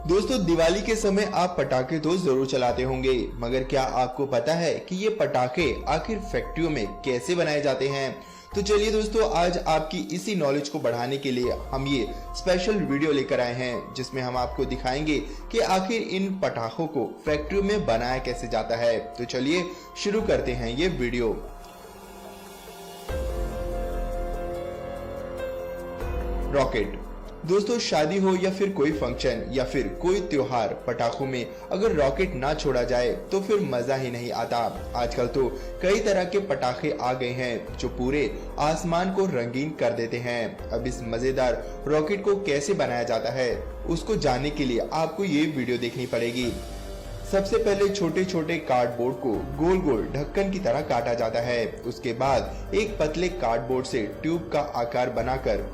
दोस्तों दिवाली के समय आप पटाखे तो जरूर चलाते होंगे, मगर क्या आपको पता है कि ये पटाखे आखिर फैक्ट्रियों में कैसे बनाए जाते हैं? तो चलिए दोस्तों, आज आपकी इसी नॉलेज को बढ़ाने के लिए हम ये स्पेशल वीडियो लेकर आए हैं, जिसमें हम आपको दिखाएंगे कि आखिर इन पटाखों को फैक्ट्रियों में बनाया कैसे जाता है। तो चलिए शुरू करते हैं ये वीडियो। रॉकेट। दोस्तों शादी हो या फिर कोई फंक्शन या फिर कोई त्योहार, पटाखों में अगर रॉकेट ना छोड़ा जाए तो फिर मजा ही नहीं आता। आजकल तो कई तरह के पटाखे आ गए हैं जो पूरे आसमान को रंगीन कर देते हैं। अब इस मजेदार रॉकेट को कैसे बनाया जाता है उसको जानने के लिए आपको ये वीडियो देखनी पड़ेगी। सबसे पहले छोटे छोटे कार्डबोर्ड को गोल गोल ढक्कन की तरह काटा जाता है। उसके बाद एक पतले कार्डबोर्ड से ट्यूब का आकार बनाकर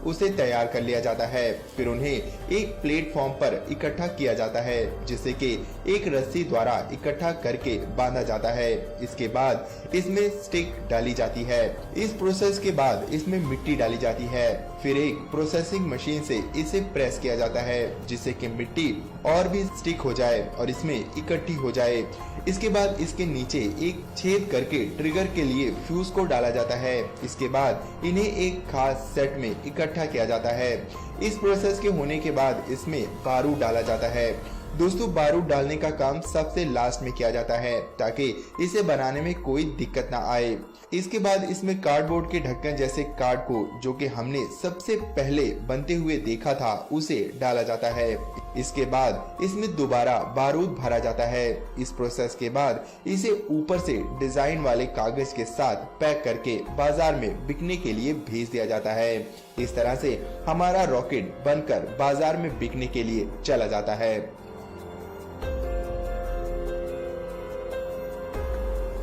उसे तैयार कर लिया जाता है। फिर उन्हें एक प्लेटफॉर्म पर इकट्ठा किया जाता है, जिसे कि एक रस्सी द्वारा इकट्ठा करके बांधा जाता है। इसके बाद इसमें स्टिक डाली जाती है। इस प्रोसेस के बाद इसमें मिट्टी डाली जाती है। फिर एक प्रोसेसिंग मशीन से इसे प्रेस किया जाता है, जिससे कि मिट्टी और भी स्टिक हो जाए और इसमें इकट्ठी हो जाए। इसके बाद इसके नीचे एक छेद करके ट्रिगर के लिए फ्यूज को डाला जाता है। इसके बाद इन्हें एक खास सेट में इकट्ठा किया जाता है। इस प्रोसेस के होने के बाद इसमें बारूद डाला जाता है। दोस्तों बारूद डालने का काम सबसे लास्ट में किया जाता है, ताकि इसे बनाने में कोई दिक्कत ना आए। इसके बाद इसमें कार्डबोर्ड के ढक्कन जैसे कार्ड को, जो कि हमने सबसे पहले बनते हुए देखा था, उसे डाला जाता है। इसके बाद इसमें दोबारा बारूद भरा जाता है। इस प्रोसेस के बाद इसे ऊपर से डिजाइन वाले कागज के साथ पैक करके बाजार में बिकने के लिए भेज दिया जाता है। इस तरह से हमारा रॉकेट बनकर बाजार में बिकने के लिए चला जाता है।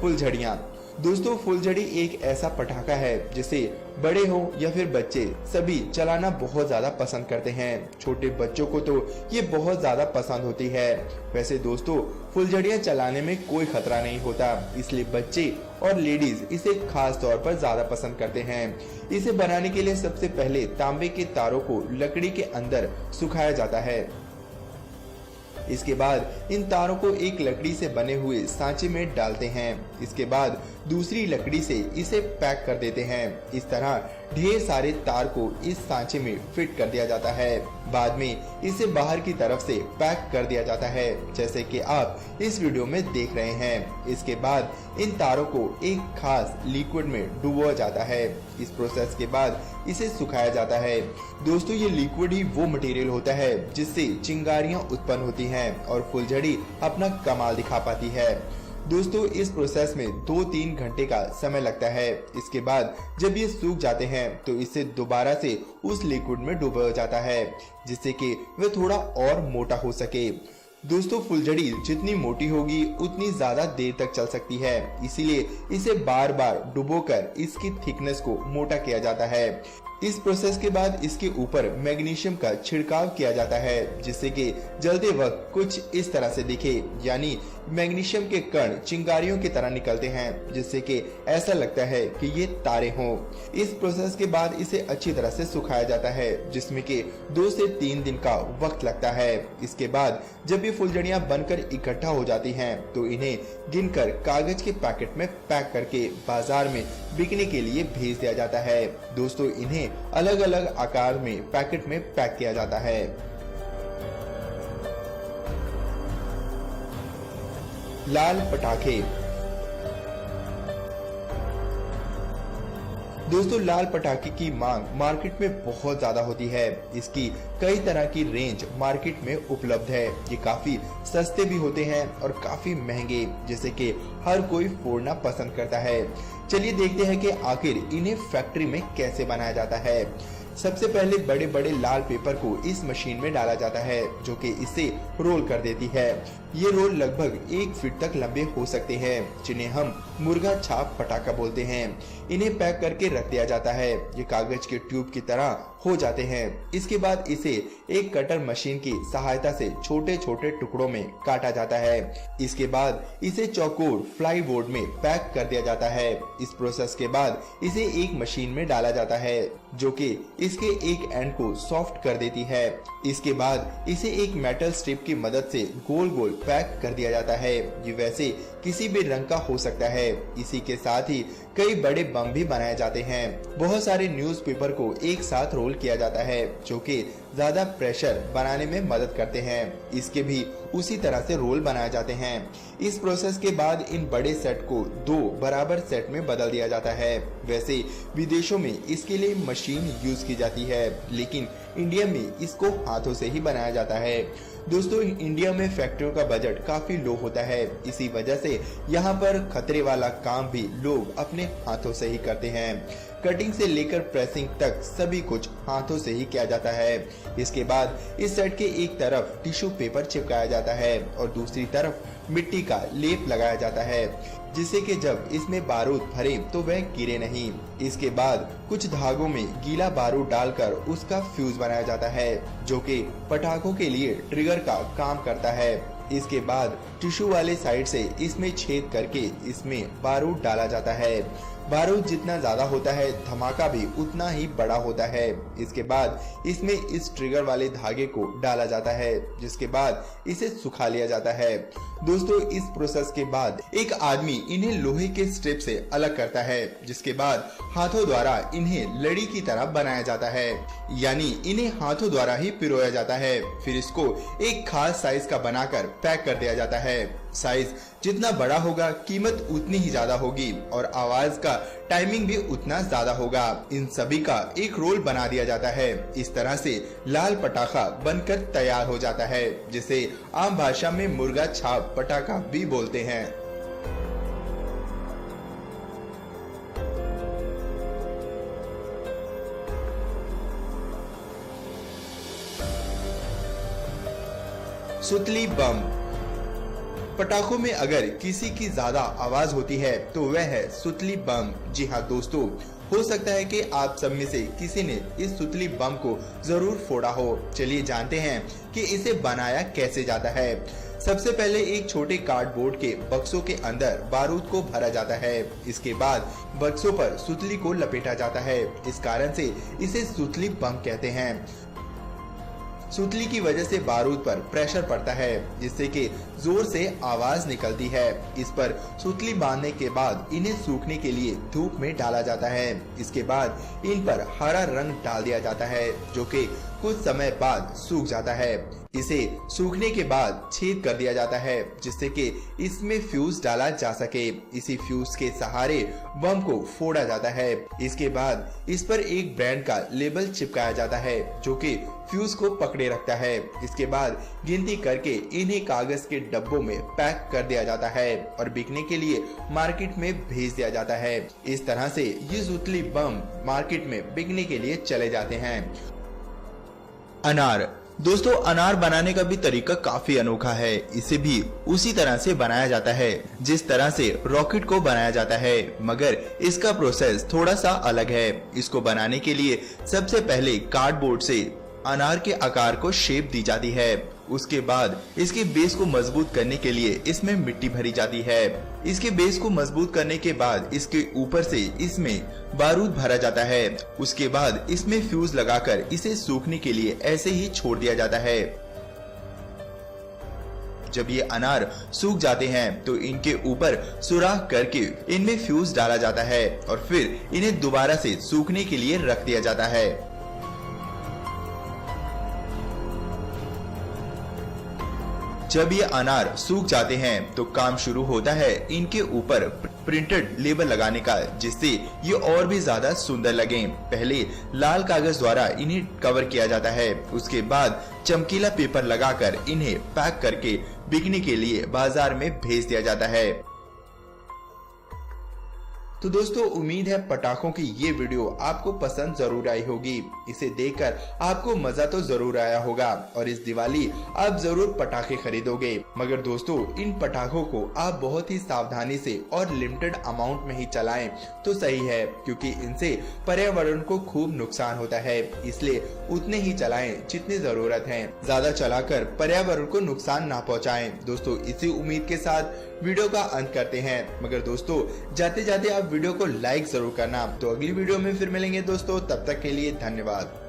फुलझड़ियाँ। दोस्तों फुलझड़ी एक ऐसा पटाखा है जिसे बड़े हो या फिर बच्चे सभी चलाना बहुत ज्यादा पसंद करते हैं। छोटे बच्चों को तो ये बहुत ज्यादा पसंद होती है। वैसे दोस्तों फुलझड़ियाँ चलाने में कोई खतरा नहीं होता, इसलिए बच्चे और लेडीज इसे खास तौर पर ज्यादा पसंद करते हैं। इसे बनाने के लिए सबसे पहले तांबे के तारों को लकड़ी के अंदर सुखाया जाता है। इसके बाद इन तारों को एक लकड़ी से बने हुए सांचे में डालते हैं। इसके बाद दूसरी लकड़ी से इसे पैक कर देते हैं। इस तरह ढेर सारे तार को इस सांचे में फिट कर दिया जाता है। बाद में इसे बाहर की तरफ से पैक कर दिया जाता है, जैसे कि आप इस वीडियो में देख रहे हैं। इसके बाद इन तारों को एक खास लिक्विड में डुबोया जाता है। इस प्रोसेस के बाद इसे सुखाया जाता है। दोस्तों ये लिक्विड ही वो मटेरियल होता है जिससे चिंगारियां उत्पन्न होती हैं और फुलझड़ी अपना कमाल दिखा पाती है। दोस्तों इस प्रोसेस में 2-3 घंटे का समय लगता है। इसके बाद जब ये सूख जाते हैं तो इसे दोबारा से उस लिक्विड में डुबोया जाता है, जिससे कि वह थोड़ा और मोटा हो सके। दोस्तों फुलझड़ी जितनी मोटी होगी उतनी ज्यादा देर तक चल सकती है, इसीलिए इसे बार बार डुबोकर इसकी थिकनेस को मोटा किया जाता है। इस प्रोसेस के बाद इसके ऊपर मैग्नीशियम का छिड़काव किया जाता है, जिससे कि जलते वक्त कुछ इस तरह से दिखे, यानी मैग्नीशियम के कण चिंगारियों की तरह निकलते हैं, जिससे कि ऐसा लगता है कि ये तारे हों। इस प्रोसेस के बाद इसे अच्छी तरह से सुखाया जाता है, जिसमें कि 2 से 3 दिन का वक्त लगता है। इसके बाद जब ये फुलझड़ियां बनकर इकट्ठा हो जाती हैं तो इन्हें गिनकर कागज के पैकेट में पैक करके बाजार में बिकने के लिए भेज दिया जाता है। दोस्तों इन्हें अलग अलग आकार में पैकेट में पैक किया जाता है। लाल पटाखे। दोस्तों लाल पटाखे की मांग मार्केट में बहुत ज्यादा होती है। इसकी कई तरह की रेंज मार्केट में उपलब्ध है। ये काफी सस्ते भी होते हैं और काफी महंगे, जैसे कि हर कोई फोड़ना पसंद करता है। चलिए देखते हैं कि आखिर इन्हें फैक्ट्री में कैसे बनाया जाता है। सबसे पहले बड़े बड़े लाल पेपर को इस मशीन में डाला जाता है, जो कि इसे रोल कर देती है। ये रोल लगभग 1 फीट तक लंबे हो सकते हैं, जिन्हें हम मुर्गा छाप पटाखा बोलते हैं। इन्हें पैक करके रख दिया जाता है। ये कागज के ट्यूब की तरह हो जाते हैं। इसके बाद इसे एक कटर मशीन की सहायता से छोटे छोटे टुकड़ों में काटा जाता है। इसके बाद इसे चौकोर फ्लाई बोर्ड में पैक कर दिया जाता है। इस प्रोसेस के बाद इसे एक मशीन में डाला जाता है जो कि इसके एक एंड को सॉफ्ट कर देती है। इसके बाद इसे एक मेटल स्ट्रिप की मदद से गोल गोल पैक कर दिया जाता है। ये वैसे किसी भी रंग का हो सकता है। इसी के साथ ही कई बड़े बम भी बनाए जाते हैं। बहुत सारे न्यूज़पेपर को एक साथ रोल किया जाता है जो कि ज्यादा प्रेशर बनाने में मदद करते हैं। इसके भी उसी तरह से रोल बनाए जाते हैं। इस प्रोसेस के बाद इन बड़े सेट को 2 बराबर सेट में बदल दिया जाता है। वैसे विदेशों में इसके लिए मशीन यूज की जाती है, लेकिन इंडिया में इसको हाथों से ही बनाया जाता है। दोस्तों, इंडिया में फैक्ट्रियों का बजट काफी लो होता है। इसी वजह से यहाँ पर खतरे वाला काम भी लोग अपने हाथों से ही करते हैं। कटिंग से लेकर प्रेसिंग तक सभी कुछ हाथों से ही किया जाता है। इसके बाद इस सेट के एक तरफ टिश्यू पेपर चिपकाया जाता है और दूसरी तरफ मिट्टी का लेप लगाया जाता है, जिससे कि जब इसमें बारूद भरे तो वह गिरे नहीं। इसके बाद कुछ धागों में गीला बारूद डालकर उसका फ्यूज बनाया जाता है जो कि पटाखों के लिए ट्रिगर का काम करता है। इसके बाद टिश्यू वाले साइड से इसमें छेद करके इसमें बारूद डाला जाता है। बारूद जितना ज्यादा होता है, धमाका भी उतना ही बड़ा होता है। इसके बाद इसमें इस ट्रिगर वाले धागे को डाला जाता है, जिसके बाद इसे सुखा लिया जाता है। दोस्तों, इस प्रोसेस के बाद एक आदमी इन्हें लोहे के स्ट्रिप से अलग करता है, जिसके बाद हाथों द्वारा इन्हें लड़ी की तरह बनाया जाता है, यानी इन्हें हाथों द्वारा ही पिरोया जाता है। फिर इसको एक खास साइज का बनाकर पैक कर दिया जाता है। साइज जितना बड़ा होगा, कीमत उतनी ही ज्यादा होगी और आवाज का टाइमिंग भी उतना ज्यादा होगा। इन सभी का एक रोल बना दिया जाता है। इस तरह से लाल पटाखा बनकर तैयार हो जाता है, जिसे आम भाषा में मुर्गा छाप पटाखा भी बोलते हैं। सुतली बम। पटाखों में अगर किसी की ज्यादा आवाज होती है तो वह है सुतली बम। जी हाँ दोस्तों, हो सकता है कि आप सब में से किसी ने इस सुतली बम को जरूर फोड़ा हो। चलिए जानते हैं कि इसे बनाया कैसे जाता है। सबसे पहले एक छोटे कार्डबोर्ड के बक्सों के अंदर बारूद को भरा जाता है। इसके बाद बक्सों पर सुतली को लपेटा जाता है। इस कारण से इसे सुतली बम कहते हैं। सुतली की वजह से बारूद पर प्रेशर पड़ता है, जिससे कि जोर से आवाज निकलती है। इस पर सुतली बांधने के बाद इन्हें सूखने के लिए धूप में डाला जाता है। इसके बाद इन पर हरा रंग डाल दिया जाता है, जो कि कुछ समय बाद सूख जाता है। इसे सूखने के बाद छेद कर दिया जाता है, जिससे कि इसमें फ्यूज डाला जा सके। इसी फ्यूज के सहारे बम को फोड़ा जाता है। इसके बाद इस पर एक ब्रांड का लेबल चिपकाया जाता है, जो कि फ्यूज को पकड़े रखता है। इसके बाद गिनती करके इन्हें कागज के डब्बों में पैक कर दिया जाता है और बिकने के लिए मार्केट में भेज दिया जाता है। इस तरह से ये सुतली बम मार्केट में बिकने के लिए चले जाते हैं। अनार। दोस्तों, अनार बनाने का भी तरीका काफी अनोखा है। इसे भी उसी तरह से बनाया जाता है जिस तरह से रॉकेट को बनाया जाता है, मगर इसका प्रोसेस थोड़ा सा अलग है। इसको बनाने के लिए सबसे पहले कार्डबोर्ड से अनार के आकार को शेप दी जाती है। उसके बाद इसके बेस को मजबूत करने के लिए इसमें मिट्टी भरी जाती है। इसके बेस को मजबूत करने के बाद इसके ऊपर से इसमें बारूद भरा जाता है। उसके बाद इसमें फ्यूज लगाकर इसे सूखने के लिए ऐसे ही छोड़ दिया जाता है। जब ये अनार सूख जाते हैं तो इनके ऊपर सुराख करके इनमें फ्यूज डाला जाता है और फिर इन्हें दोबारा से सूखने के लिए रख दिया जाता है। जब ये अनार सूख जाते हैं तो काम शुरू होता है इनके ऊपर प्रिंटेड लेबल लगाने का, जिससे ये और भी ज्यादा सुंदर लगे। पहले लाल कागज द्वारा इन्हें कवर किया जाता है। उसके बाद चमकीला पेपर लगाकर इन्हें पैक करके बिकने के लिए बाजार में भेज दिया जाता है। तो दोस्तों, उम्मीद है पटाखों की ये वीडियो आपको पसंद जरूर आई होगी। इसे देखकर आपको मजा तो जरूर आया होगा और इस दिवाली आप जरूर पटाखे खरीदोगे। मगर दोस्तों इन पटाखों को आप बहुत ही सावधानी से और लिमिटेड अमाउंट में ही चलाएं तो सही है, क्योंकि इनसे पर्यावरण को खूब नुकसान होता है। इसलिए उतने ही चलाएं जितनी जरूरत है, ज्यादा चलाकर पर्यावरण को नुकसान ना पहुंचाएं। दोस्तों इसी उम्मीद के साथ वीडियो का अंत करते हैं। मगर दोस्तों जाते जाते आप वीडियो को लाइक जरूर करना। तो अगली वीडियो में फिर मिलेंगे दोस्तों, तब तक के लिए धन्यवाद।